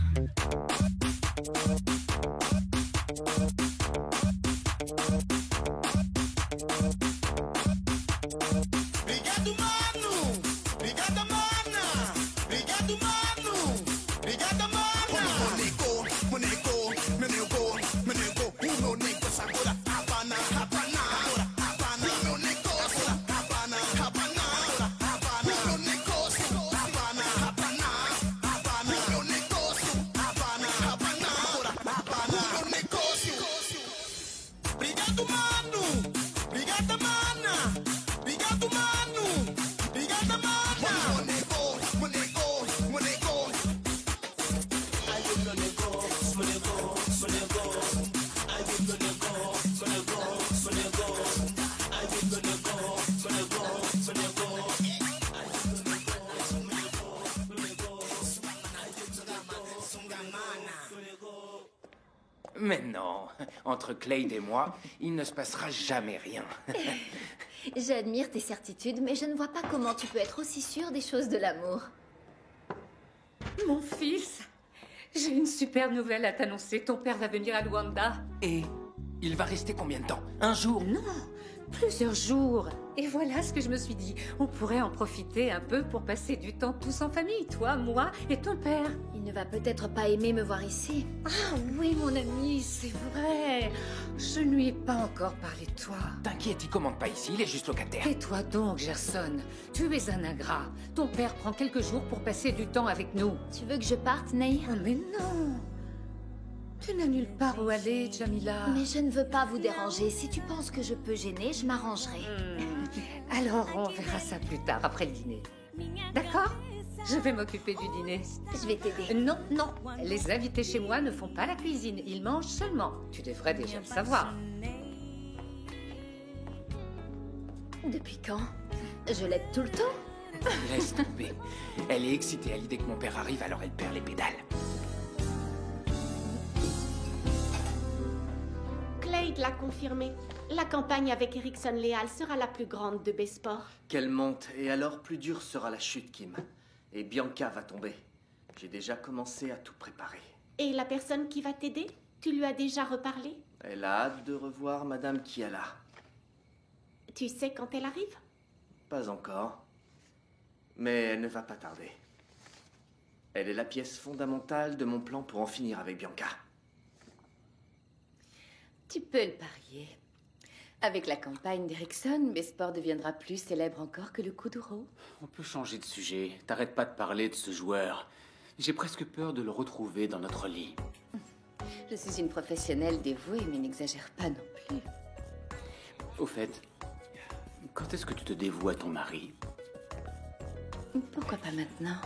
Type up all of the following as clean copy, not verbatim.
Obrigado, mano! Obrigada, mana! Obrigado, mano! Obrigada, mana! Meu nego, o meu nego agora Havana, Havana, Havana, meu nego, Havana, Havana, Havana, meu negócio, Havana, Havana, Havana, meu negócio, Havana, Havana, Havana, meu negócio. Obrigado, mano! Obrigada, mana! Obrigado, mano! Obrigada, mana! Meu nego, meu nego, meu nego. Ai, meu nego, meu nego, meu nego. Ai, meu nego, meu nego, meu nego. Ai, meu nego, meu nego, meu nego. Ai, meu nego, meu nego, meu nego. Mais non, entre Clade et moi, il ne se passera jamais rien. J'admire tes certitudes, mais je ne vois pas comment tu peux être aussi sûr des choses de l'amour. Mon fils, j'ai une super nouvelle à t'annoncer. Ton père va venir à Luanda. Et il va rester combien de temps? Un jour? Non, plusieurs jours. Et voilà ce que je me suis dit. On pourrait en profiter un peu pour passer du temps tous en famille. Toi, moi et ton père. Il ne va peut-être pas aimer me voir ici. Ah oui, mon ami, c'est vrai. Je ne lui ai pas encore parlé de toi. T'inquiète, il commande pas ici, il est juste locataire. Tais-toi donc, Gerson. Tu es un ingrat. Ton père prend quelques jours pour passer du temps avec nous. Tu veux que je parte, Nahir? Oh, mais non. Tu n'as nulle part où aller, Jamila. Mais je ne veux pas vous déranger. Si tu penses que je peux gêner, je m'arrangerai. Alors, on verra ça plus tard, après le dîner. D'accord? Je vais m'occuper du dîner. Je vais t'aider. Non, non. Les invités chez moi ne font pas la cuisine. Ils mangent seulement. Tu devrais déjà le savoir. Depuis quand? Je l'aide tout le temps? Laisse tomber. Elle est excitée à l'idée que mon père arrive, alors elle perd les pédales. Clade l'a confirmé. La campagne avec Erickson Léal sera la plus grande de Besport. Qu'elle monte, et alors plus dure sera la chute, Kim. Et Bianca va tomber. J'ai déjà commencé à tout préparer. Et la personne qui va t'aider? Tu lui as déjà reparlé? Elle a hâte de revoir Madame Kiala. Tu sais quand elle arrive? Pas encore. Mais elle ne va pas tarder. Elle est la pièce fondamentale de mon plan pour en finir avec Bianca. Tu peux le parier. Avec la campagne d'Erickson, Besport deviendra plus célèbre encore que le Kuduro. On peut changer de sujet. T'arrêtes pas de parler de ce joueur. J'ai presque peur de le retrouver dans notre lit. Je suis une professionnelle dévouée, mais n'exagère pas non plus. Au fait, quand est-ce que tu te dévoues à ton mari? Pourquoi pas maintenant?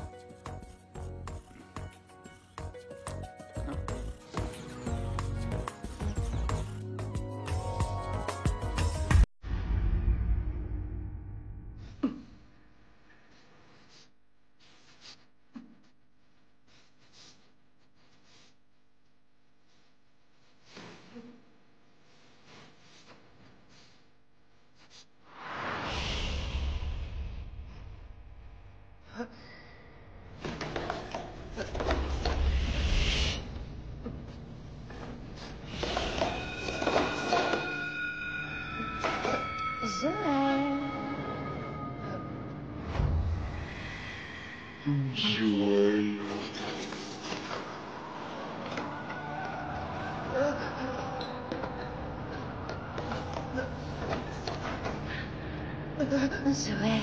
Zoé.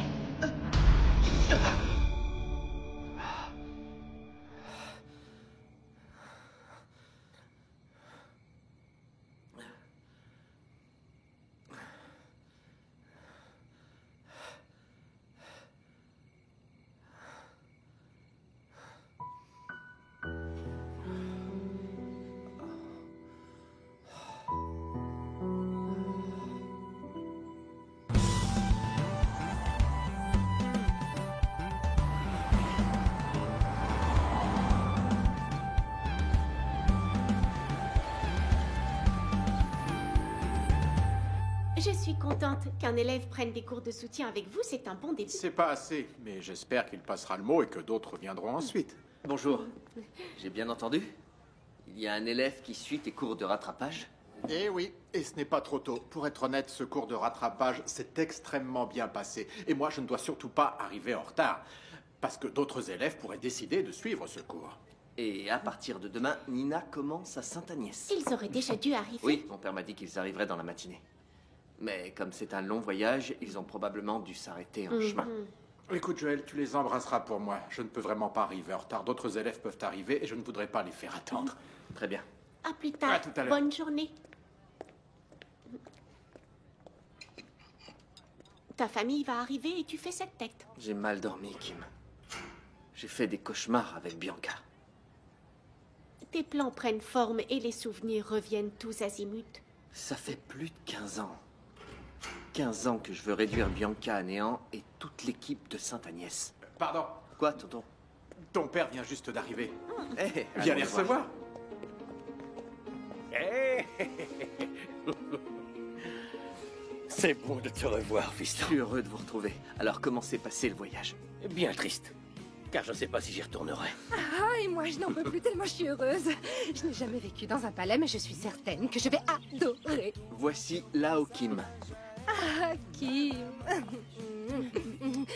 Je suis contente qu'un élève prenne des cours de soutien avec vous, c'est un bon début. C'est pas assez, mais j'espère qu'il passera le mot et que d'autres viendront ensuite. Bonjour. J'ai bien entendu? Il y a un élève qui suit tes cours de rattrapage? Eh oui, et ce n'est pas trop tôt. Pour être honnête, ce cours de rattrapage s'est extrêmement bien passé. Et moi, je ne dois surtout pas arriver en retard. Parce que d'autres élèves pourraient décider de suivre ce cours. Et à partir de demain, Nina commence à Sainte-Agnès. Ils auraient déjà dû arriver. Oui, mon père m'a dit qu'ils arriveraient dans la matinée. Mais comme c'est un long voyage, ils ont probablement dû s'arrêter en chemin. Écoute, Joël, tu les embrasseras pour moi. Je ne peux vraiment pas arriver en retard. D'autres élèves peuvent arriver et je ne voudrais pas les faire attendre. Très bien. À plus tard. À tout à l'heure. Bonne journée. Ta famille va arriver et tu fais cette tête. J'ai mal dormi, Kim. J'ai fait des cauchemars avec Bianca. Tes plans prennent forme et les souvenirs reviennent tous azimuts. Ça fait plus de 15 ans. 15 ans que je veux réduire Bianca à néant et toute l'équipe de Sainte-Agnès. Pardon, Quoi, tonton? ton père vient juste d'arriver. Eh, Viens allons les le voir. recevoir. C'est bon de te revoir, Je fiston. suis heureux de vous retrouver. Alors, comment s'est passé le voyage? Bien triste, car je ne sais pas si j'y retournerai. Ah, et moi, je n'en peux plus tellement je suis heureuse. Je n'ai jamais vécu dans un palais, mais je suis certaine que je vais adorer. Voici Lao Kim. Ah, Kim.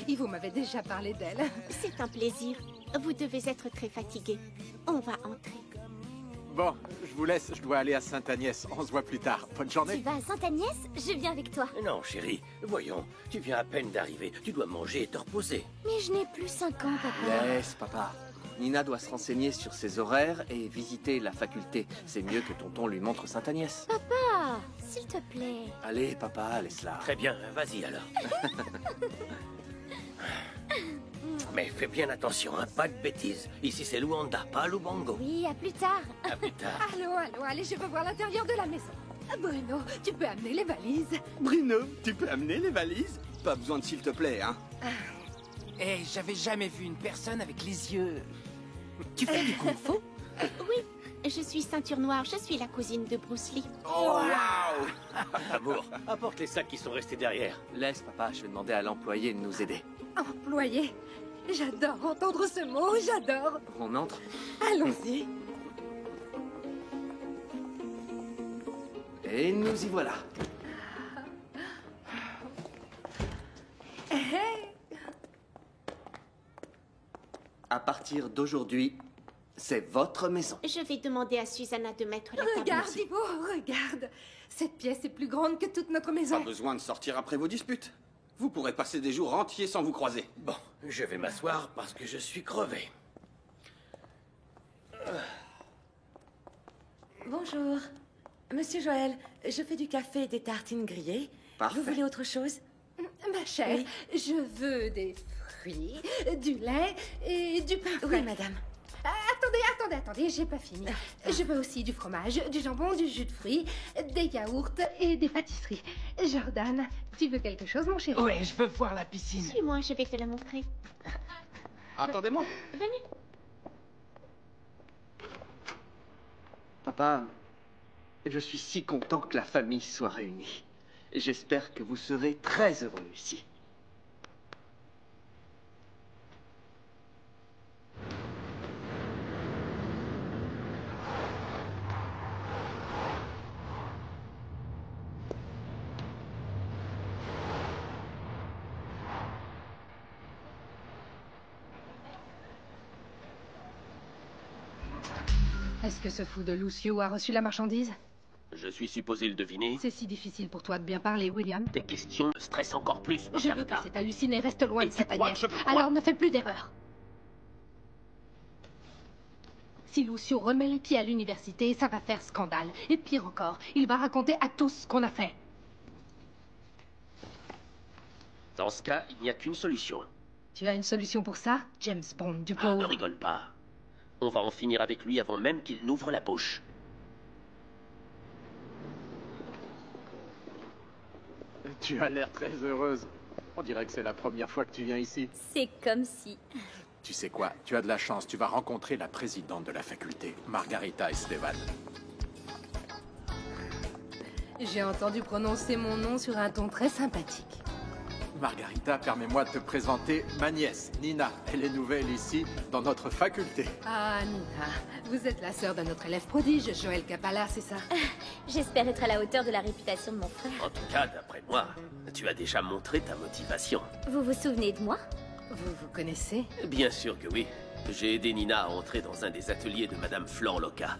Et vous m'avez déjà parlé d'elle. C'est un plaisir. Vous devez être très fatigué. On va entrer. Bon, je vous laisse, je dois aller à Sainte-Agnès. On se voit plus tard. Bonne Tu journée. vas à Sainte-Agnès? Je viens avec toi. Non, chérie, voyons, tu viens à peine d'arriver. Tu dois manger et te reposer. Mais je n'ai plus 5 ans, papa. Laisse, papa. Nina doit se renseigner sur ses horaires et visiter la faculté. C'est mieux que tonton lui montre Sainte-Agnès. Papa, s'il te plaît. Allez, papa, laisse-la. Très bien, vas-y alors. Mais fais bien attention, hein, pas de bêtises. Ici c'est Luanda, pas Lubango. Oui, à plus tard. À plus tard. Allons, allez, je veux voir l'intérieur de la maison. Bruno, tu peux amener les valises. Bruno, tu peux amener les valises? Pas besoin de s'il te plaît, hein? Eh, j'avais jamais vu une personne avec les yeux. Tu fais du kung fu? Oui, je suis ceinture noire. Je suis la cousine de Bruce Lee. Amour, apporte les sacs qui sont restés derrière. Laisse, papa, je vais demander à l'employé de nous aider. Employé. J'adore entendre ce mot, j'adore. On entre? Allons-y. Et nous y voilà. À partir d'aujourd'hui, c'est votre maison. Je vais demander à Susanna de mettre la table. Regarde, ici. Ivo, regarde. Cette pièce est plus grande que toute notre maison. Pas besoin de sortir après vos disputes. Vous pourrez passer des jours entiers sans vous croiser. Bon, je vais m'asseoir parce que je suis crevé. Bonjour. Monsieur Joël, je fais du café et des tartines grillées. Parfait. Vous voulez autre chose? Ma chère, je veux des fruits, du lait et du pain frais. Oui, madame. Attendez, j'ai pas fini. Je veux aussi du fromage, du jambon, du jus de fruits, des yaourts et des pâtisseries. Jordan, tu veux quelque chose, mon chéri? Ouais, je veux voir la piscine. Suis-moi, je vais te la montrer. Attendez-moi. Venez. Papa, je suis si content que la famille soit réunie. J'espère que vous serez très heureux ici. Est-ce que ce fou de Lucio a reçu la marchandise? Je suis supposé le deviner. C'est si difficile pour toi de bien parler, William. Tes questions me stressent encore plus, Je veux Margarita. que cet halluciné reste loin Et de tu cette crois Agnès. que je crois? Alors ne fais plus d'erreurs. Si Lucio remet les pieds à l'université, ça va faire scandale. Et pire encore, il va raconter à tous ce qu'on a fait. Dans ce cas, il n'y a qu'une solution. Tu as une solution pour ça, James Bond, du Ah, ne pauvre? rigole pas. On va en finir avec lui avant même qu'il n'ouvre la bouche. Tu as l'air très heureuse. On dirait que c'est la première fois que tu viens ici. C'est comme si. Tu sais quoi? Tu as de la chance. Tu vas rencontrer la présidente de la faculté, Margarita Esteban. J'ai entendu prononcer mon nom sur un ton très sympathique. Margarita, permets-moi de te présenter ma nièce, Nina. Elle est nouvelle ici, dans notre faculté. Ah, Nina, vous êtes la sœur d'un autre élève prodige, Joël Capala, c'est ça? J'espère être à la hauteur de la réputation de mon frère. En tout cas, d'après moi, tu as déjà montré ta motivation. Vous vous souvenez de moi? Vous vous connaissez? Bien sûr que oui. J'ai aidé Nina à entrer dans un des ateliers de Madame Florloca.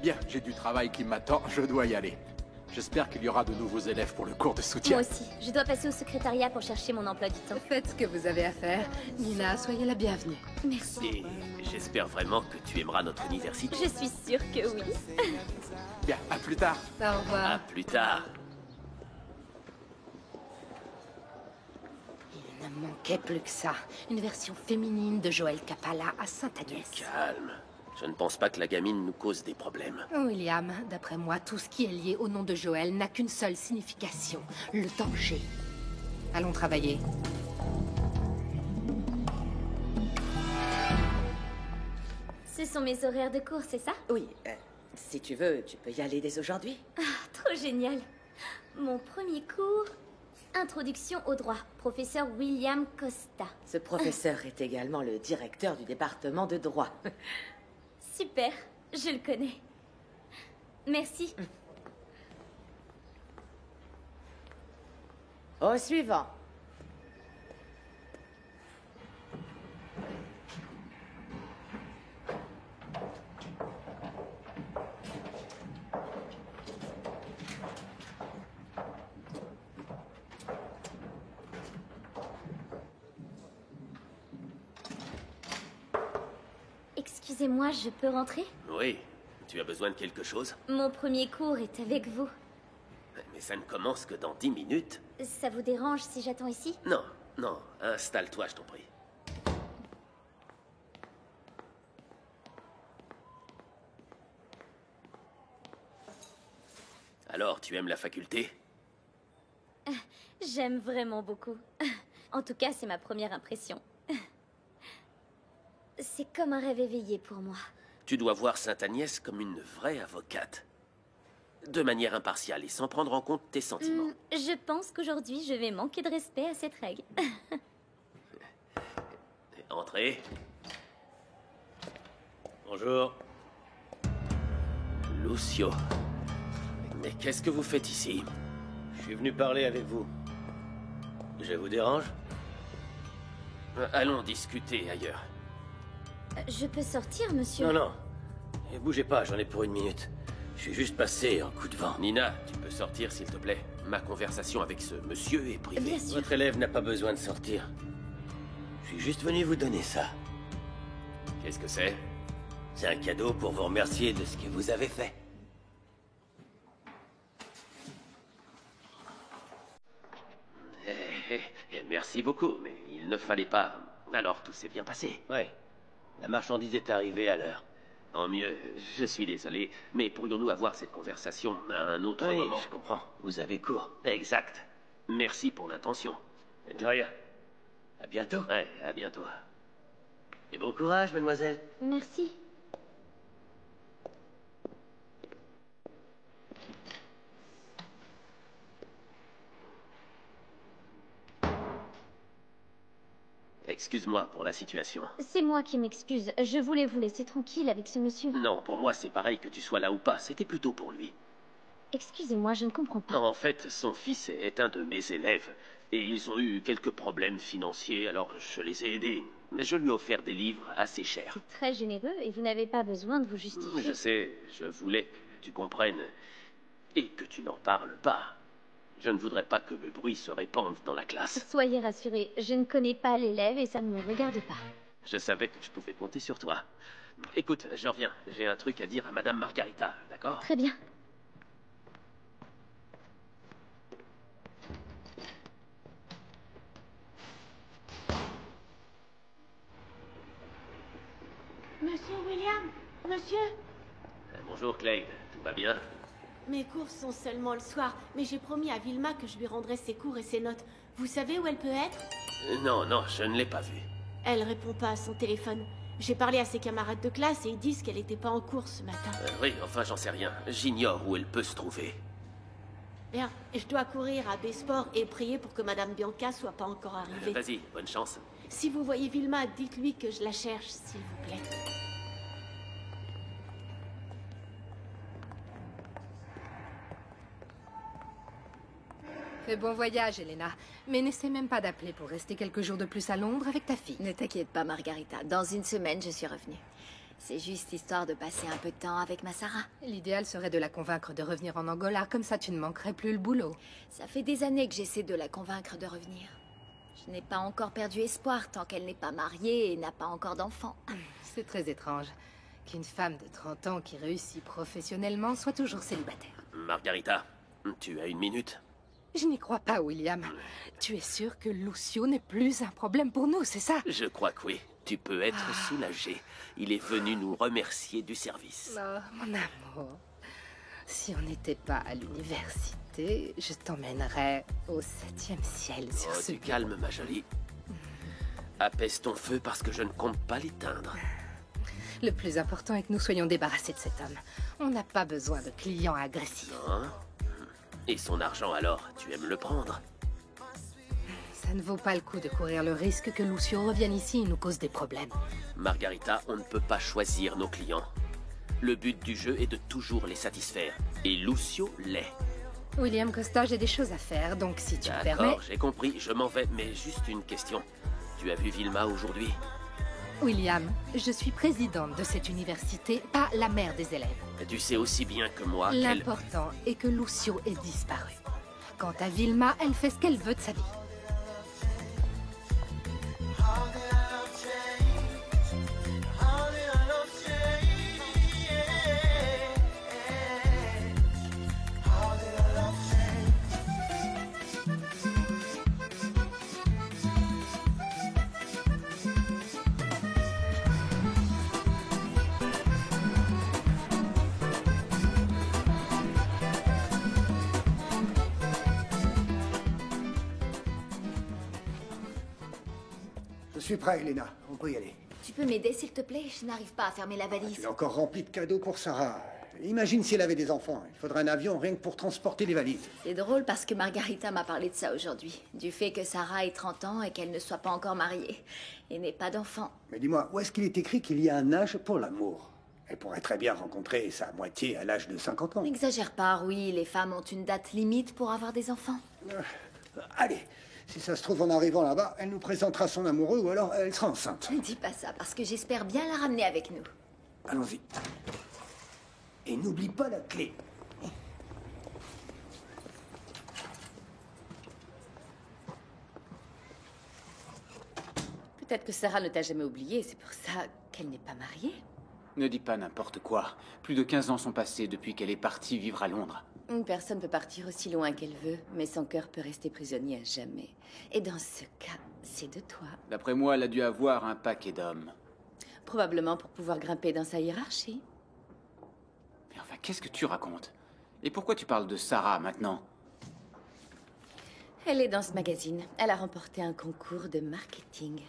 Bien, j'ai du travail qui m'attend, je dois y aller. J'espère qu'il y aura de nouveaux élèves pour le cours de soutien. Moi aussi. Je dois passer au secrétariat pour chercher mon emploi du temps. Faites ce que vous avez à faire. Nina, soyez la bienvenue. Merci. Et j'espère vraiment que tu aimeras notre université. Je suis sûre que oui. Bien, à plus tard. Au revoir. À plus tard. Il ne manquait plus que ça. Une version féminine de Joël Capala à Sainte-Agnès. Calme. Je ne pense pas que la gamine nous cause des problèmes. William, d'après moi, tout ce qui est lié au nom de Joël n'a qu'une seule signification. Le danger. Allons travailler. Ce sont mes horaires de cours, c'est ça? Oui, si tu veux, tu peux y aller dès aujourd'hui. Ah, trop génial. Mon premier cours, Introduction au droit, professeur William Costa. Ce professeur est également le directeur du département de droit. Super, je le connais. Merci. Au suivant. Excusez-moi, je peux rentrer? Oui. Tu as besoin de quelque chose? Mon premier cours est avec vous. Mais ça ne commence que dans 10 minutes. Ça vous dérange si j'attends ici? Non, non. Installe-toi, je t'en prie. Alors, tu aimes la faculté? J'aime vraiment beaucoup. En tout cas, c'est ma première impression. C'est comme un rêve éveillé pour moi. Tu dois voir Sainte-Agnès comme une vraie avocate. De manière impartiale et sans prendre en compte tes sentiments. Je pense qu'aujourd'hui, je vais manquer de respect à cette règle. Entrez. Bonjour. Lucio. Mais qu'est-ce que vous faites ici? Je suis venu parler avec vous. Je vous dérange? Allons discuter ailleurs. Je peux sortir, monsieur? Non, non. Et bougez pas, j'en ai pour 1 minute. Je suis juste passé en coup de vent. Nina, tu peux sortir, s'il te plaît. Ma conversation avec ce monsieur est privée. Bien sûr. Votre élève n'a pas besoin de sortir. Je suis juste venu vous donner ça. Qu'est-ce que c'est? C'est un cadeau pour vous remercier de ce que vous avez fait. Merci beaucoup, mais il ne fallait pas. Alors tout s'est bien passé. Ouais. La marchandise est arrivée à l'heure. Tant mieux, je suis désolé, mais pourrions-nous avoir cette conversation à un autre moment? Oui, je comprends. Vous avez cours. Exact. Merci pour l'intention. De rien. À bientôt. Ouais, à bientôt. Et bon courage, mademoiselle. Merci. Excuse-moi pour la situation. C'est moi qui m'excuse. Je voulais vous laisser tranquille avec ce monsieur. Non, pour moi c'est pareil que tu sois là ou pas. C'était plutôt pour lui. Excusez-moi, je ne comprends pas. En fait, son fils est un de mes élèves. Et ils ont eu quelques problèmes financiers, alors je les ai aidés. Mais je lui ai offert des livres assez chers. C'est très généreux et vous n'avez pas besoin de vous justifier. Je sais, je voulais que tu comprennes. Et que tu n'en parles pas. Je ne voudrais pas que le bruit se répande dans la classe. Soyez rassurés, je ne connais pas l'élève et ça ne me regarde pas. Je savais que je pouvais compter sur toi. Écoute, je reviens. J'ai un truc à dire à Madame Margarita, d'accord? Très bien. Monsieur William, monsieur. Bonjour Clay, tout va bien? Mes cours sont seulement le soir, mais j'ai promis à Vilma que je lui rendrai ses cours et ses notes. Vous savez où elle peut être? Non, non, je ne l'ai pas vue. Elle répond pas à son téléphone. J'ai parlé à ses camarades de classe et ils disent qu'elle n'était pas en cours ce matin. Oui, enfin j'en sais rien. J'ignore où elle peut se trouver. Bien, je dois courir à Besport et prier pour que Madame Bianca soit pas encore arrivée. Vas-y, bonne chance. Si vous voyez Vilma, dites-lui que je la cherche, s'il vous plaît. Fais bon voyage, Elena. Mais n'essaie même pas d'appeler pour rester quelques jours de plus à Londres avec ta fille. Ne t'inquiète pas, Margarita. Dans une semaine, je suis revenue. C'est juste histoire de passer un peu de temps avec ma Sarah. L'idéal serait de la convaincre de revenir en Angola. Comme ça, tu ne manquerais plus le boulot. Ça fait des années que j'essaie de la convaincre de revenir. Je n'ai pas encore perdu espoir tant qu'elle n'est pas mariée et n'a pas encore d'enfant. C'est très étrange qu'une femme de 30 ans qui réussit professionnellement soit toujours célibataire. Margarita, tu as une minute? Je n'y crois pas, William. Tu es sûr que Lucio n'est plus un problème pour nous, c'est ça? Je crois que oui. Tu peux être soulagé. Il est venu nous remercier du service. Oh, mon amour. Si on n'était pas à l'université, je t'emmènerais au 7e ciel sur ce... Tu calmes, ma jolie. Apaise ton feu parce que je ne compte pas l'éteindre. Le plus important est que nous soyons débarrassés de cet homme. On n'a pas besoin de clients agressifs. Hein? Et son argent alors, tu aimes le prendre? Ça ne vaut pas le coup de courir le risque que Lucio revienne ici et nous cause des problèmes. Margarita, on ne peut pas choisir nos clients. Le but du jeu est de toujours les satisfaire. Et Lucio l'est. William Costa, j'ai des choses à faire, donc si tu me permets... D'accord, j'ai compris, je m'en vais, mais juste une question. Tu as vu Vilma aujourd'hui? William, je suis présidente de cette université, pas la mère des élèves. Tu sais aussi bien que moi qu'elle... L'important est que Lucio ait disparu. Quant à Vilma, elle fait ce qu'elle veut de sa vie. Je suis prêt, Elena. On peut y aller. Tu peux m'aider, s'il te plaît? Je n'arrive pas à fermer la valise. Tu l'as encore rempli de cadeaux pour Sarah. Imagine si elle avait des enfants. Il faudrait un avion rien que pour transporter les valises. C'est drôle parce que Margarita m'a parlé de ça aujourd'hui. Du fait que Sarah ait 30 ans et qu'elle ne soit pas encore mariée. Et n'ait pas d'enfant. Mais dis-moi, où est-ce qu'il est écrit qu'il y a un âge pour l'amour? Elle pourrait très bien rencontrer sa moitié à l'âge de 50 ans. N'exagère pas, oui. Les femmes ont une date limite pour avoir des enfants. Allez, si ça se trouve en arrivant là-bas, elle nous présentera son amoureux ou alors elle sera enceinte. Ne dis pas ça parce que j'espère bien la ramener avec nous. Allons-y. Et n'oublie pas la clé. Peut-être que Sarah ne t'a jamais oublié, c'est pour ça qu'elle n'est pas mariée. Ne dis pas n'importe quoi. Plus de 15 ans sont passés depuis qu'elle est partie vivre à Londres. Une personne peut partir aussi loin qu'elle veut, mais son cœur peut rester prisonnier à jamais. Et dans ce cas, c'est de toi. D'après moi, elle a dû avoir un paquet d'hommes. Probablement pour pouvoir grimper dans sa hiérarchie. Mais enfin, qu'est-ce que tu racontes? Et pourquoi tu parles de Sarah maintenant? Elle est dans ce magazine. Elle a remporté un concours de marketing.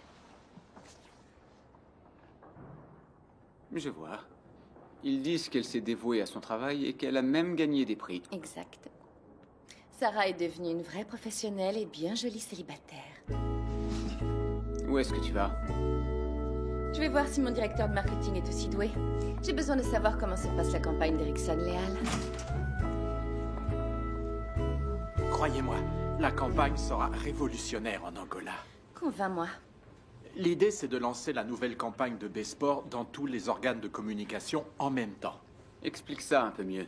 Je vois. Ils disent qu'elle s'est dévouée à son travail et qu'elle a même gagné des prix. Exact. Sarah est devenue une vraie professionnelle et bien jolie célibataire. Où est-ce que tu vas? Je vais voir si mon directeur de marketing est aussi doué. J'ai besoin de savoir comment se passe la campagne d'Erickson Leal. Croyez-moi, la campagne sera révolutionnaire en Angola. Convainc-moi. L'idée, c'est de lancer la nouvelle campagne de Besport dans tous les organes de communication en même temps. Explique ça un peu mieux.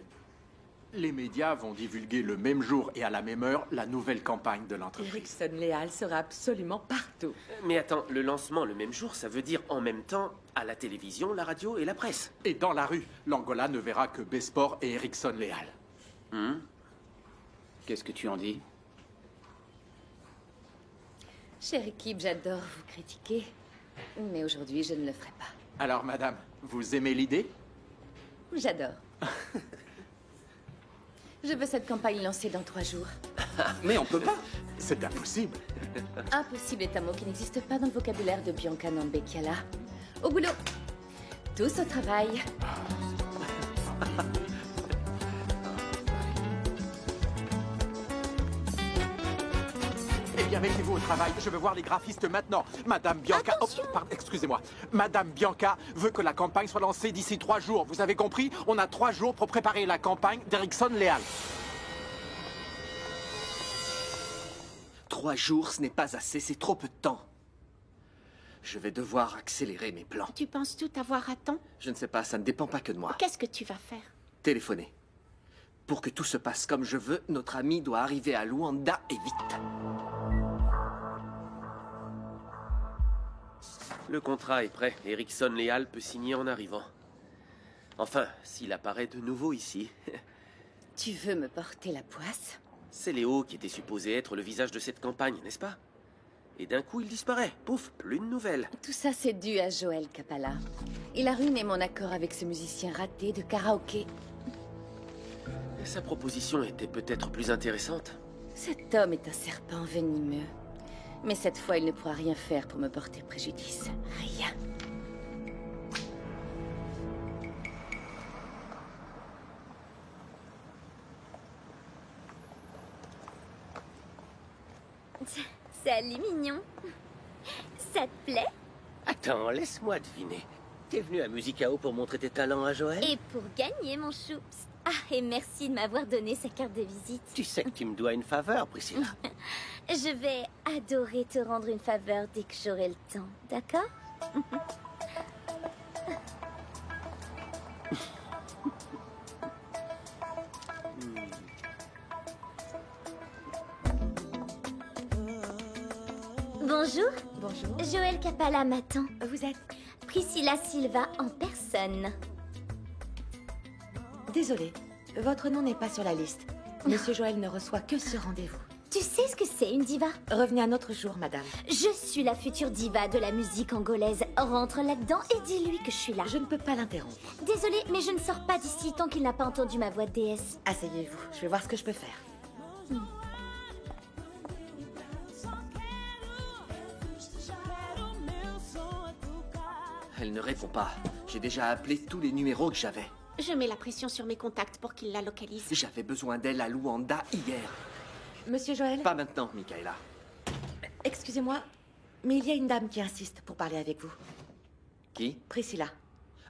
Les médias vont divulguer le même jour et à la même heure la nouvelle campagne de l'entreprise. Erickson Leal sera absolument partout. Mais attends, le lancement le même jour, ça veut dire en même temps à la télévision, la radio et la presse. Et dans la rue, l'Angola ne verra que Besport et Erickson Leal. Qu'est-ce que tu en dis? Chère équipe, j'adore vous critiquer. Mais aujourd'hui, je ne le ferai pas. Alors, madame, vous aimez l'idée? J'adore. Je veux cette campagne lancée dans 3 jours. Mais on peut pas. C'est impossible. Impossible est un mot qui n'existe pas dans le vocabulaire de Bianca Nambekiala. Au boulot. Tous au travail. Mettez-vous au travail, je veux voir les graphistes maintenant. Madame Bianca... Oh, pardon, excusez-moi. Madame Bianca veut que la campagne soit lancée d'ici 3 jours. Vous avez compris? On a 3 jours pour préparer la campagne d'Erickson Leal. 3 jours, ce n'est pas assez, c'est trop peu de temps. Je vais devoir accélérer mes plans. Tu penses tout avoir à temps? Je ne sais pas, ça ne dépend pas que de moi. Qu'est-ce que tu vas faire? Téléphoner. Pour que tout se passe comme je veux, notre ami doit arriver à Luanda et vite. Le contrat est prêt. Erickson Leal peut signer en arrivant. Enfin, s'il apparaît de nouveau ici. Tu veux me porter la poisse? C'est Léo qui était supposé être le visage de cette campagne, n'est-ce pas? Et d'un coup, il disparaît. Pouf, plus de nouvelles. Tout ça, c'est dû à Joel Capalla. Il a ruiné mon accord avec ce musicien raté de karaoké. Sa proposition était peut-être plus intéressante. Cet homme est un serpent venimeux. Mais cette fois, il ne pourra rien faire pour me porter préjudice. Rien. Salut, mignon. Ça te plaît? Attends, laisse-moi deviner. T'es venu à Musicao pour montrer tes talents à Joël? Et pour gagner, mon choups. Ah, et merci de m'avoir donné sa carte de visite. Tu sais que tu me dois une faveur, Priscilla. Je vais adorer te rendre une faveur dès que j'aurai le temps, d'accord? Bonjour. Bonjour. Joel Capalla m'attend. Vous êtes... Priscilla Silva en personne. Désolée, votre nom n'est pas sur la liste. Monsieur Joel ne reçoit que ce rendez-vous. Tu sais ce que c'est, une diva? Revenez un autre jour, madame. Je suis la future diva de la musique angolaise. Rentre là-dedans et dis-lui que je suis là. Je ne peux pas l'interrompre. Désolée, mais je ne sors pas d'ici tant qu'il n'a pas entendu ma voix de déesse. Asseyez-vous, je vais voir ce que je peux faire. Elle ne répond pas. J'ai déjà appelé tous les numéros que j'avais. Je mets la pression sur mes contacts pour qu'ils la localisent. J'avais besoin d'elle à Luanda hier. Monsieur Joel? Pas maintenant, Michaela. Excusez-moi, mais il y a une dame qui insiste pour parler avec vous. Qui? Priscilla.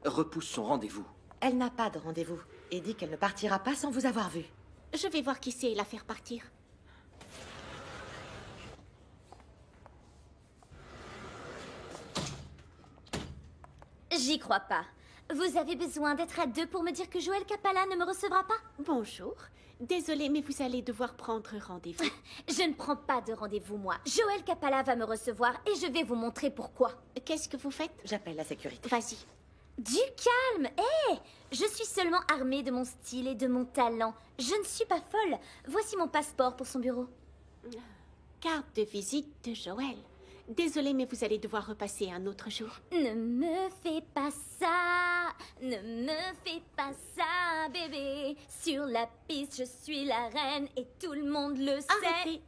Repousse son rendez-vous. Elle n'a pas de rendez-vous et dit qu'elle ne partira pas sans vous avoir vu. Je vais voir qui c'est et la faire partir. J'y crois pas. Vous avez besoin d'être à 2 pour me dire que Joel Capalla ne me recevra pas? Bonjour. Désolée, mais vous allez devoir prendre rendez-vous. Je ne prends pas de rendez-vous, moi. Joel Capalla va me recevoir et je vais vous montrer pourquoi. Qu'est-ce que vous faites? J'appelle la sécurité. Vas-y. Du calme. Hé, je suis seulement armée de mon style et de mon talent. Je ne suis pas folle. Voici mon passeport pour son bureau. Carte de visite de Joël. Désolée, mais vous allez devoir repasser un autre jour. Ne me fais pas ça. Ne me fais pas ça, bébé. Sur la piste, je suis la reine et tout le monde le sait. Arrêtez.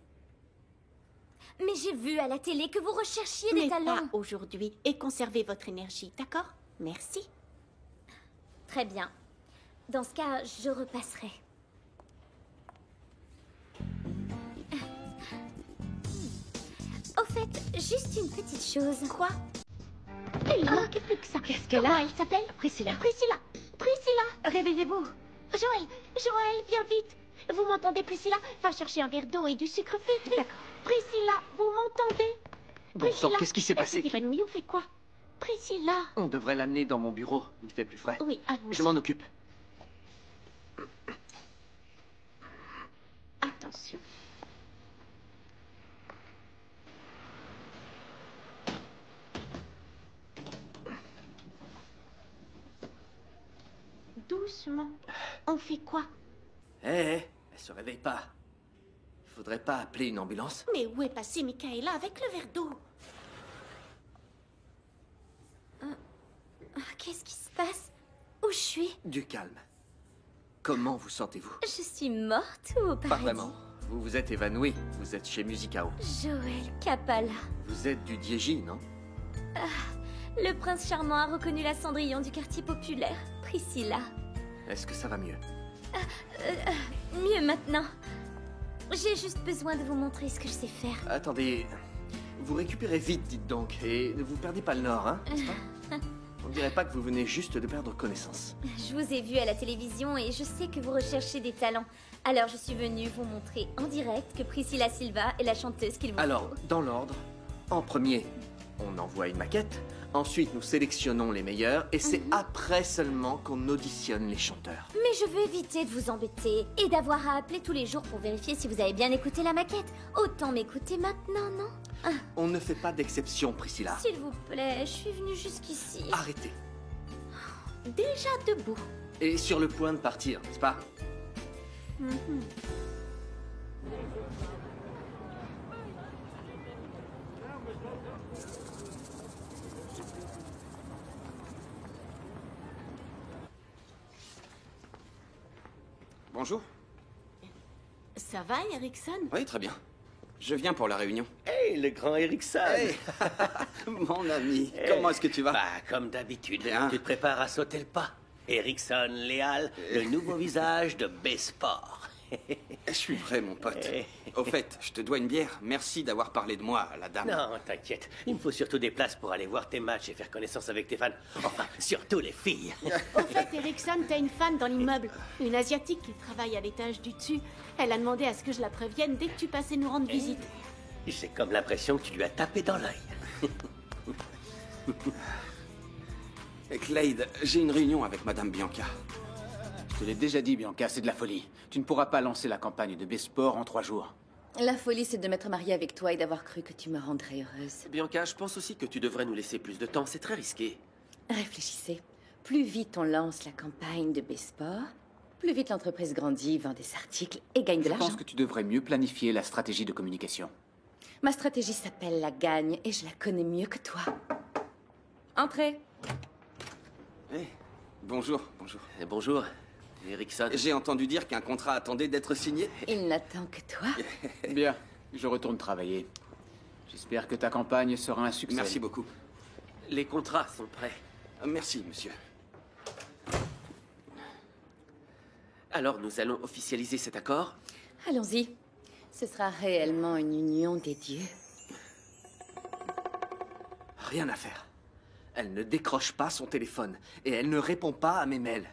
Mais j'ai vu à la télé que vous recherchiez des Mais talents. pas aujourd'hui. Et conservez votre énergie, d'accord? Merci. Très bien. Dans ce cas, je repasserai. Au fait, juste une petite chose. Quoi? Il manque plus que ça. Qu'est-ce qu'elle a? Elle s'appelle Priscilla. Priscilla. Priscilla. Réveillez-vous. Joël, Joël, viens vite. Vous m'entendez, Priscilla? Va chercher un verre d'eau et du sucre vite, vite. D'accord. Priscilla, vous m'entendez? Bon sang, qu'est-ce qui s'est passé? Est-ce qu'il fait nuit? On fait quoi? Priscilla. On devrait l'amener dans mon bureau. Il fait plus frais. Oui, allons-y. Je m'en occupe. Attention. Doucement. On fait quoi? Elle se réveille pas. Faudrait pas appeler une ambulance? Mais où est passée Michaela avec le verre d'eau? Qu'est-ce qui se passe? Où je suis? Du calme. Comment vous sentez-vous? Je suis morte ou au paradis? Pas vraiment. Vous vous êtes évanoui. Vous êtes chez Musicao. Joel Capalla. Vous êtes du Diégy, non? Le prince charmant a reconnu la Cendrillon du quartier populaire, Priscilla. Est-ce que ça va mieux? Mieux maintenant. J'ai juste besoin de vous montrer ce que je sais faire. Attendez, vous récupérez vite, dites donc, et ne vous perdez pas le nord, hein, n'est-ce pas? On dirait pas que vous venez juste de perdre connaissance. Je vous ai vu à la télévision et je sais que vous recherchez des talents. Alors je suis venue vous montrer en direct que Priscilla Silva est la chanteuse qu'il vous Alors, faut. dans l'ordre, en premier, on envoie une maquette, ensuite nous sélectionnons les meilleurs, et c'est après seulement qu'on auditionne les chanteurs. Mais je veux éviter de vous embêter et d'avoir à appeler tous les jours pour vérifier si vous avez bien écouté la maquette. Autant m'écouter maintenant, non? On ne fait pas d'exception, Priscilla. S'il vous plaît, je suis venue jusqu'ici. Arrêtez. Déjà debout. Et sur le point de partir, n'est-ce pas? Bonjour. Ça va, Erickson? Oui, très bien. Je viens pour la réunion. Hey, le grand Erickson. Hey. Mon ami, comment est-ce que tu vas? Bah, comme d'habitude. Bien. Tu te prépares à sauter le pas. Erickson Léal, le nouveau visage de B-Sport. Je suis vrai, mon pote. Au fait, je te dois une bière. Merci d'avoir parlé de moi à la dame. Non, t'inquiète. Il me faut surtout des places pour aller voir tes matchs et faire connaissance avec tes fans. Enfin, surtout les filles. Au fait, Erickson, t'as une fan dans l'immeuble. Une Asiatique qui travaille à l'étage du dessus. Elle a demandé à ce que je la prévienne dès que tu passais nous rendre visite. J'ai comme l'impression que tu lui as tapé dans l'œil. Clade, j'ai une réunion avec Madame Bianca. Je te l'ai déjà dit, Bianca, c'est de la folie. Tu ne pourras pas lancer la campagne de B-Sport en 3 jours. La folie, c'est de m'être mariée avec toi et d'avoir cru que tu me rendrais heureuse. Bianca, je pense aussi que tu devrais nous laisser plus de temps. C'est très risqué. Réfléchissez. Plus vite on lance la campagne de B-Sport, plus vite l'entreprise grandit, vend des articles et gagne de Je l'argent. pense que tu devrais mieux planifier la stratégie de communication. Ma stratégie s'appelle la gagne et je la connais mieux que toi. Entrez. Hey, bonjour, bonjour. Bonjour, Erickson. J'ai entendu dire qu'un contrat attendait d'être signé. Il n'attend que toi. Bien, je retourne travailler. J'espère que ta campagne sera un succès. Merci beaucoup. Les contrats sont prêts. Merci, monsieur. Alors, nous allons officialiser cet accord. Allons-y. Ce sera réellement une union des dieux. Rien à faire. Elle ne décroche pas son téléphone et elle ne répond pas à mes mails.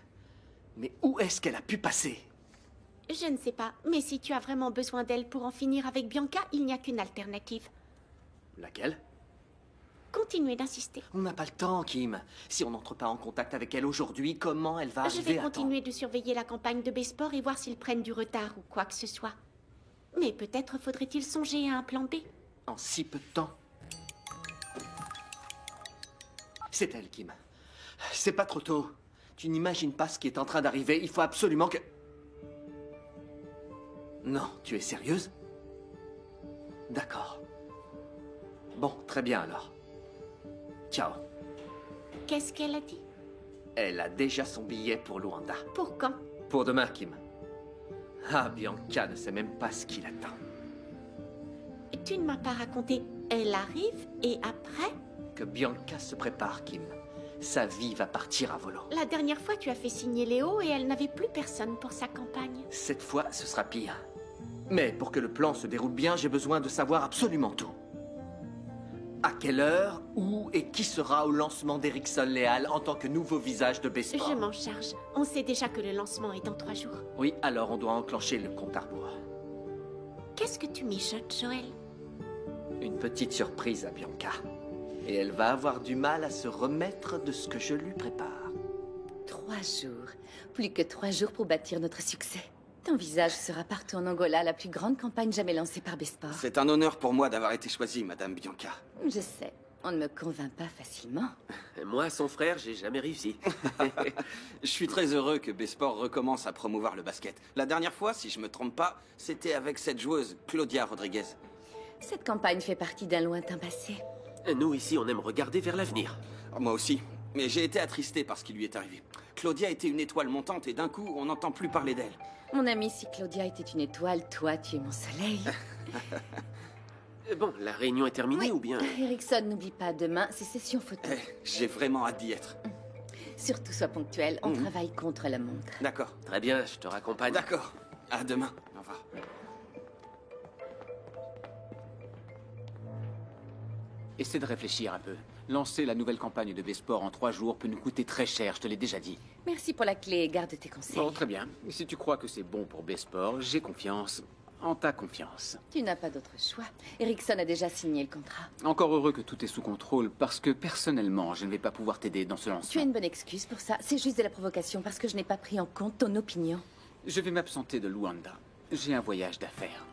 Mais où est-ce qu'elle a pu passer? Je ne sais pas, mais si tu as vraiment besoin d'elle pour en finir avec Bianca, il n'y a qu'une alternative. Laquelle? Continuez d'insister. On n'a pas le temps, Kim. Si on n'entre pas en contact avec elle aujourd'hui, comment elle va Je arriver vais à temps? continuer de surveiller la campagne de B-Sport et voir s'ils prennent du retard ou quoi que ce soit. Mais peut-être faudrait-il songer à un plan B. En si peu de temps. C'est elle, Kim. C'est pas trop tôt. Tu n'imagines pas ce qui est en train d'arriver. Il faut absolument que... Non, tu es sérieuse? D'accord. Bon, très bien alors. Ciao. Qu'est-ce qu'elle a dit? Elle a déjà son billet pour Luanda. Pour quand? Pour demain, Kim. Ah, Bianca ne sait même pas ce qui l'attend. Tu ne m'as pas raconté. Elle arrive et après? Que Bianca se prépare, Kim. Sa vie va partir à volo. La dernière fois, tu as fait signer Léo et elle n'avait plus personne pour sa campagne. Cette fois, ce sera pire. Mais pour que le plan se déroule bien, j'ai besoin de savoir absolument tout. À quelle heure, où et qui sera au lancement d'Erickson Léal en tant que nouveau visage de B-Sport? Je m'en charge. On sait déjà que le lancement est dans 3 jours. Oui, alors on doit enclencher le compte à rebours. Qu'est-ce que tu mijotes, Joël? Une petite surprise à Bianca. Et elle va avoir du mal à se remettre de ce que je lui prépare. 3 jours. Plus que 3 jours pour bâtir notre succès. Ton visage sera partout en Angola, la plus grande campagne jamais lancée par B-Sport. C'est un honneur pour moi d'avoir été choisie, Madame Bianca. Je sais, on ne me convainc pas facilement. Moi, son frère, j'ai jamais réussi. Je suis très heureux que B-Sport recommence à promouvoir le basket. La dernière fois, si je me trompe pas, c'était avec cette joueuse, Claudia Rodriguez. Cette campagne fait partie d'un lointain passé. Nous, ici, on aime regarder vers l'avenir. Moi aussi. Mais j'ai été attristé par ce qui lui est arrivé. Claudia était une étoile montante et d'un coup, on n'entend plus parler d'elle. Mon ami, si Claudia était une étoile, toi, tu es mon soleil. Bon, la réunion est terminée ou bien... Erickson, n'oublie pas, demain, c'est session photo. J'ai vraiment hâte d'y être. Surtout, sois ponctuel, on travaille contre la montre. D'accord. Très bien, je te raccompagne. D'accord. À demain. Au revoir. Essaie de réfléchir un peu. Lancer la nouvelle campagne de Besport en 3 jours peut nous coûter très cher, je te l'ai déjà dit. Merci pour la clé et garde tes conseils. Bon, très bien. Si tu crois que c'est bon pour Besport, j'ai confiance en ta confiance. Tu n'as pas d'autre choix. Erickson a déjà signé le contrat. Encore heureux que tout est sous contrôle, parce que personnellement, je ne vais pas pouvoir t'aider dans ce lancement. Tu as une bonne excuse pour ça. C'est juste de la provocation parce que je n'ai pas pris en compte ton opinion. Je vais m'absenter de Luanda. J'ai un voyage d'affaires.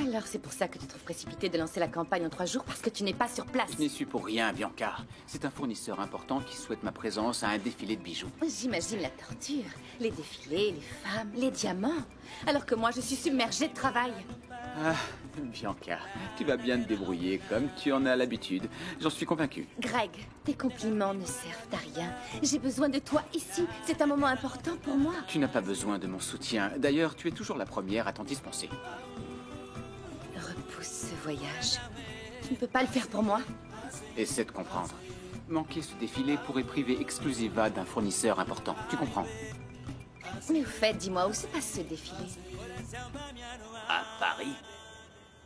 Alors c'est pour ça que tu trouves précipité de lancer la campagne en 3 jours parce que tu n'es pas sur place. Je n'y suis pour rien, Bianca. C'est un fournisseur important qui souhaite ma présence à un défilé de bijoux. J'imagine la torture, les défilés, les femmes, les diamants. Alors que moi, je suis submergée de travail. Ah, Bianca, tu vas bien te débrouiller comme tu en as l'habitude. J'en suis convaincu. Greg, tes compliments ne servent à rien. J'ai besoin de toi ici. C'est un moment important pour moi. Tu n'as pas besoin de mon soutien. D'ailleurs, tu es toujours la première à t'en dispenser. Repousse ce voyage. Tu ne peux pas le faire pour moi? Essaie de comprendre. Manquer ce défilé pourrait priver Exclusiva d'un fournisseur important. Tu comprends? Mais au fait, dis-moi, où se passe ce défilé? À Paris?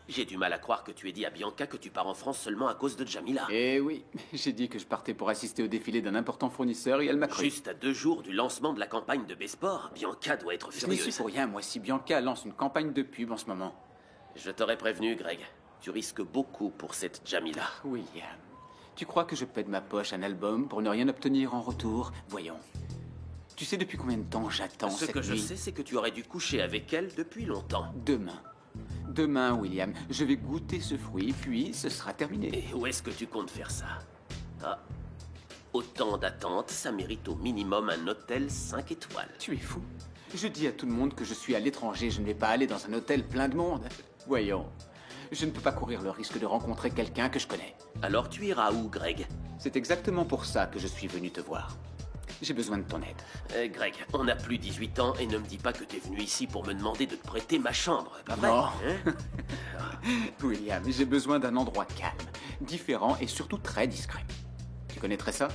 J'ai du mal à croire que tu aies dit à Bianca que tu pars en France seulement à cause de Jamila. Eh oui, j'ai dit que je partais pour assister au défilé d'un important fournisseur et elle m'a cru. Juste à 2 jours du lancement de la campagne de Besport, Bianca doit être furieuse. Je n'y suis pour rien, moi, si Bianca lance une campagne de pub en ce moment. Je t'aurais prévenu, Greg. Tu risques beaucoup pour cette Jamila. William, tu crois que je paie de ma poche un album pour ne rien obtenir en retour? Voyons. Tu sais depuis combien de temps j'attends cette nuit? Ce que je sais, c'est que tu aurais dû coucher avec elle depuis longtemps. Demain. Demain, William, je vais goûter ce fruit, puis ce sera terminé. Et où est-ce que tu comptes faire ça? Ah, autant d'attentes, ça mérite au minimum un hôtel 5 étoiles. Tu es fou. Je dis à tout le monde que je suis à l'étranger, je ne vais pas aller dans un hôtel plein de monde. Voyons, je ne peux pas courir le risque de rencontrer quelqu'un que je connais. Alors tu iras où, Greg? C'est exactement pour ça que je suis venu te voir. J'ai besoin de ton aide. Greg, on n'a plus 18 ans et ne me dis pas que t'es venu ici pour me demander de te prêter ma chambre, pas vrai? Non. William, j'ai besoin d'un endroit calme, différent et surtout très discret. Tu connaîtrais ça?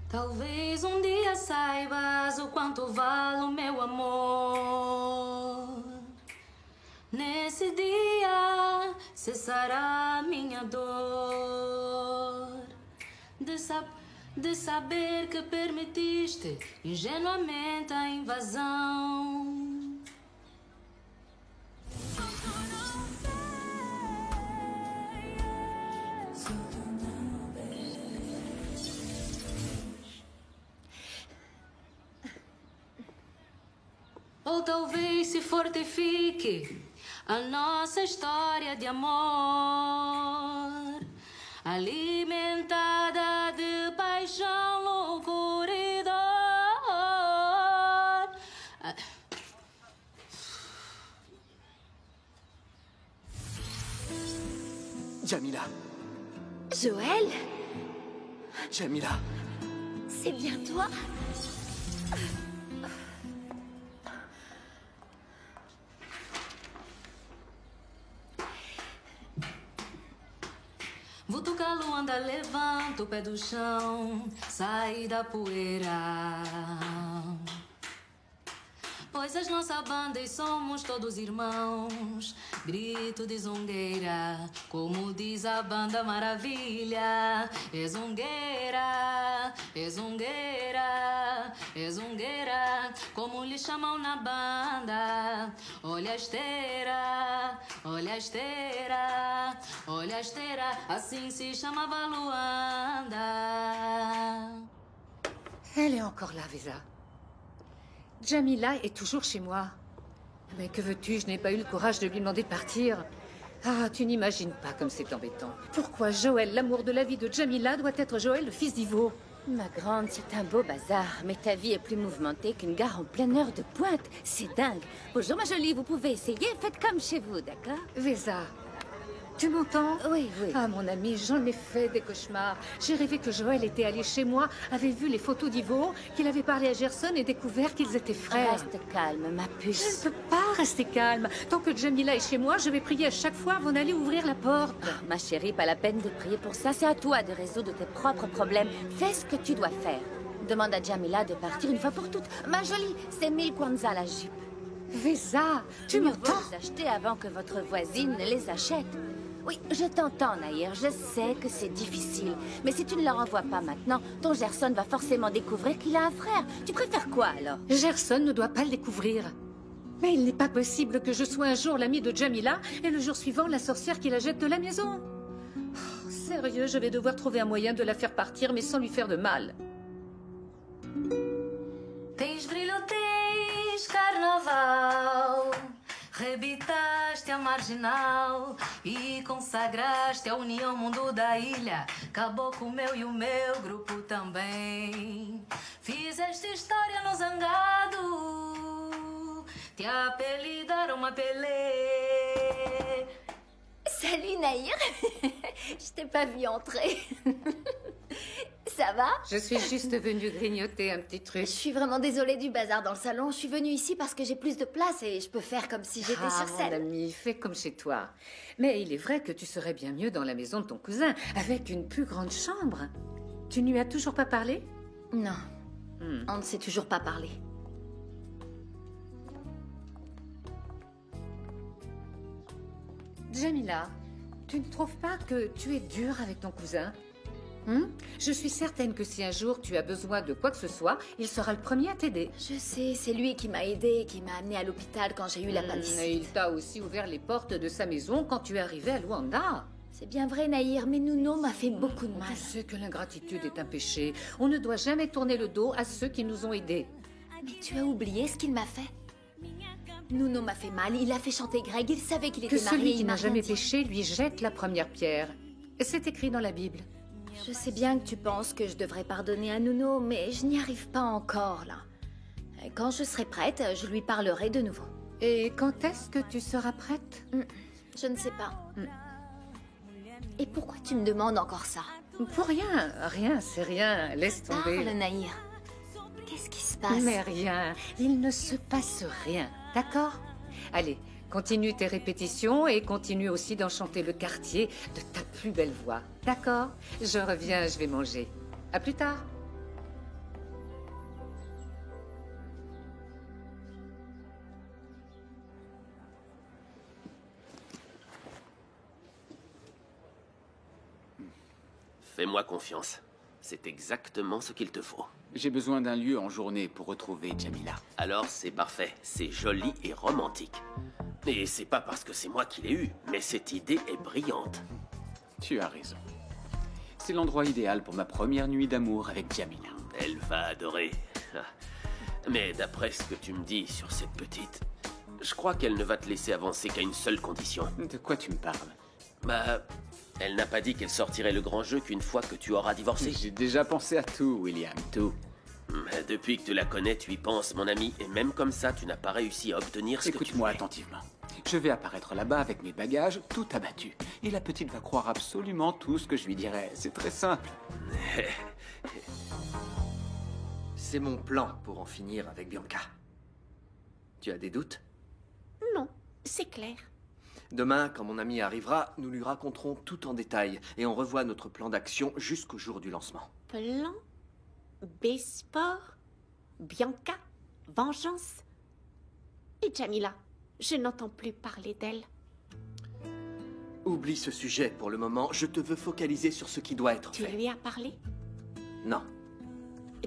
Talvez dia saibas o quanto vale o meu amor. Nesse dia cessará minha dor de saber que permitiste ingenuamente a invasão. Ou talvez se fortifique a nossa história de amor, alimentada de paixão, loucura e dor. Jamila. Joël? Jamila. C'est bien toi? Vutuca Luanda, levanta o pé do chão, sai da poeira. Pois és nossa banda e somos todos irmãos. Grito de zongueira, como diz a banda Maravilha. É zongueira, é zongueira, é zongueira, como lhe chamam na banda. Olha a esteira, olha a esteira, olha a esteira, assim se chamava Luanda. Elle est encore là, Vesa. Jamila est toujours chez moi. Mais que veux-tu, je n'ai pas eu le courage de lui demander de partir. Ah, tu n'imagines pas comme c'est embêtant. Pourquoi Joël, l'amour de la vie de Jamila, doit être Joël, le fils d'Ivo? Ma grande, c'est un beau bazar, mais ta vie est plus mouvementée qu'une gare en pleine heure de pointe. C'est dingue. Bonjour ma jolie, vous pouvez essayer, faites comme chez vous, d'accord? Vesa, tu m'entends? Oui, oui. Ah, mon ami, j'en ai fait des cauchemars. J'ai rêvé que Joël était allé chez moi, avait vu les photos d'Ivo, qu'il avait parlé à Gerson et découvert qu'ils étaient frères. Reste calme, ma puce. Je ne peux pas rester calme. Tant que Jamila est chez moi, je vais prier à chaque fois avant d'aller ouvrir la porte. Oh, ma chérie, pas la peine de prier pour ça. C'est à toi de résoudre tes propres problèmes. Fais ce que tu dois faire. Demande à Jamila de partir une fois pour toutes. Ma jolie, c'est 1000 kwanza la jupe. Vesa, tu m'entends? Vous les acheter avant que votre voisine ne les achète. Oui, je t'entends, Nahir. Je sais que c'est difficile. Mais si tu ne leur envoies pas maintenant, ton Gerson va forcément découvrir qu'il a un frère. Tu préfères quoi, alors? Gerson ne doit pas le découvrir. Mais il n'est pas possible que je sois un jour l'ami de Jamila et le jour suivant la sorcière qui la jette de la maison. Oh, sérieux, je vais devoir trouver un moyen de la faire partir, mais sans lui faire de mal. Tens brilho, tens carnaval. Rebitaste a marginal e consagraste a união mundo da ilha. Acabou com o meu e o meu grupo também. Fizeste história no Zangado. Te apelidaram uma Pelé. Salut Nahir. Je t'ai pas vu entrer. Ça va? Je suis juste venue grignoter un petit truc. Je suis vraiment désolée du bazar dans le salon. Je suis venue ici parce que j'ai plus de place et je peux faire comme si j'étais sur scène. Mon ami, fais comme chez toi. Mais il est vrai que tu serais bien mieux dans la maison de ton cousin, avec une plus grande chambre. Tu ne lui as toujours pas parlé? Non. On ne s'est toujours pas parlé. Jamila, tu ne trouves pas que tu es dure avec ton cousin? Je suis certaine que si un jour tu as besoin de quoi que ce soit, il sera le premier à t'aider. Je sais, c'est lui qui m'a aidée et qui m'a amenée à l'hôpital quand j'ai eu l'appendicite. Et il t'a aussi ouvert les portes de sa maison quand tu es arrivée à Luanda. C'est bien vrai, Nahir, mais Nuno m'a fait beaucoup de mal. Tu sais que l'ingratitude est un péché. On ne doit jamais tourner le dos à ceux qui nous ont aidés. Mais tu as oublié ce qu'il m'a fait? Nuno m'a fait mal, il a fait chanter Greg, il savait qu'il était marié. Que celui qui n'a jamais péché lui jette la première pierre. C'est écrit dans la Bible. Je sais bien que tu penses que je devrais pardonner à Nuno, mais je n'y arrive pas encore, là. Quand je serai prête, je lui parlerai de nouveau. Et quand est-ce que tu seras prête? Je ne sais pas. Et pourquoi tu me demandes encore ça? Pour rien, rien, c'est rien, laisse tomber. Parle, Nahir. Qu'est-ce qui se passe? Mais rien, il ne se passe rien, d'accord? Allez, continue tes répétitions et continue aussi d'enchanter le quartier de ta plus belle voix, d'accord? Je reviens, je vais manger. À plus tard. Fais-moi confiance. C'est exactement ce qu'il te faut. J'ai besoin d'un lieu en journée pour retrouver Jamila. Alors c'est parfait. C'est joli et romantique. Et c'est pas parce que c'est moi qui l'ai eu, mais cette idée est brillante. Tu as raison. C'est l'endroit idéal pour ma première nuit d'amour avec Jamila. Elle va adorer. Mais d'après ce que tu me dis sur cette petite, je crois qu'elle ne va te laisser avancer qu'à une seule condition. De quoi tu me parles? Bah, elle n'a pas dit qu'elle sortirait le grand jeu qu'une fois que tu auras divorcé. J'ai déjà pensé à tout, William, tout. Depuis que tu la connais, tu y penses, mon ami, et même comme ça, tu n'as pas réussi à obtenir ce que tu voulais. Écoute-moi attentivement. Je vais apparaître là-bas avec mes bagages tout abattus. Et la petite va croire absolument tout ce que je lui dirai. C'est très simple. C'est mon plan pour en finir avec Bianca. Tu as des doutes? Non, c'est clair. Demain, quand mon ami arrivera, nous lui raconterons tout en détail et on revoit notre plan d'action jusqu'au jour du lancement. Plan? Besport? Bianca? Vengeance? Et Jamila? Je n'entends plus parler d'elle. Oublie ce sujet pour le moment, je te veux focaliser sur ce qui doit être fait. Tu lui as parlé? Non.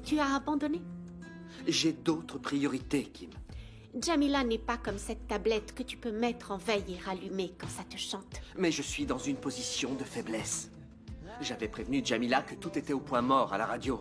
Tu as abandonné? J'ai d'autres priorités, Kim. Jamila n'est pas comme cette tablette que tu peux mettre en veille et rallumer quand ça te chante. Mais je suis dans une position de faiblesse. J'avais prévenu Jamila que tout était au point mort à la radio.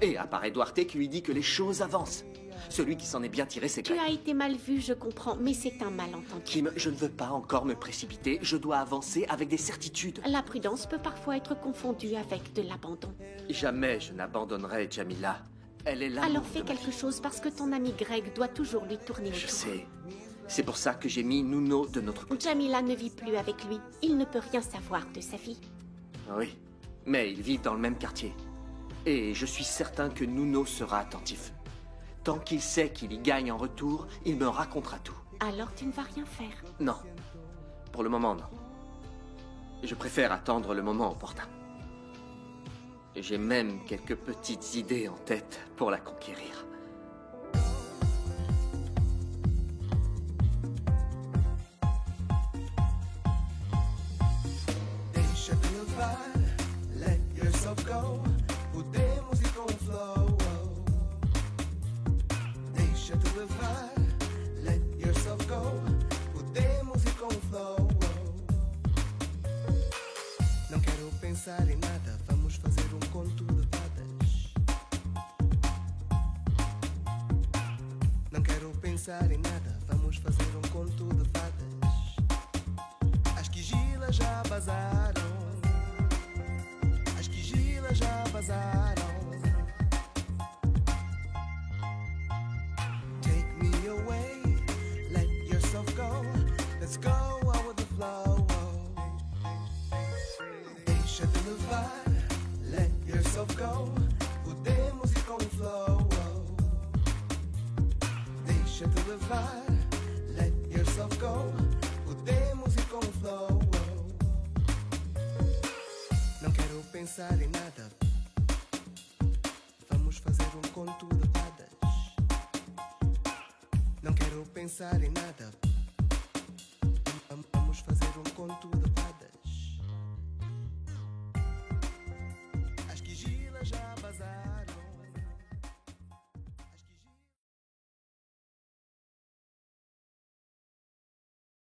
Et apparaît Duarte qui lui dit que les choses avancent. Celui qui s'en est bien tiré, c'est Greg. Tu as été mal vu, je comprends, mais c'est un malentendu. Kim, je ne veux pas encore me précipiter. Je dois avancer avec des certitudes. La prudence peut parfois être confondue avec de l'abandon. Jamais je n'abandonnerai Jamila. Elle est là. Alors fais quelque chose parce que ton ami Greg doit toujours lui tourner autour. Je sais. C'est pour ça que j'ai mis Nuno de notre côté. Jamila ne vit plus avec lui. Il ne peut rien savoir de sa vie. Oui, mais ils vivent dans le même quartier. Et je suis certain que Nuno sera attentif. Tant qu'il sait qu'il y gagne en retour, il me racontera tout. Alors tu ne vas rien faire? Non. Pour le moment, non. Je préfère attendre le moment opportun. J'ai même quelques petites idées en tête pour la conquérir. yourself go. Podemos ir com o flow. Deixa-te levar. Let yourself go. Podemos ir com o flow. Não quero pensar em nada. Vamos fazer um conto de fadas. Não quero pensar em nada. Vamos fazer um conto de fadas. As quigilas já vazaram. As quigilas já vazaram. Take me away. Let yourself go. Let's go out with the flow. Deixa-te levar. Let yourself go. Podemos ir com o flow. Deixa-te levar. Let yourself go. Podemos ir com o flow. Não quero pensar em nada. Vamos fazer um conto de fadas. Não quero pensar em nada. Vamos fazer um conto de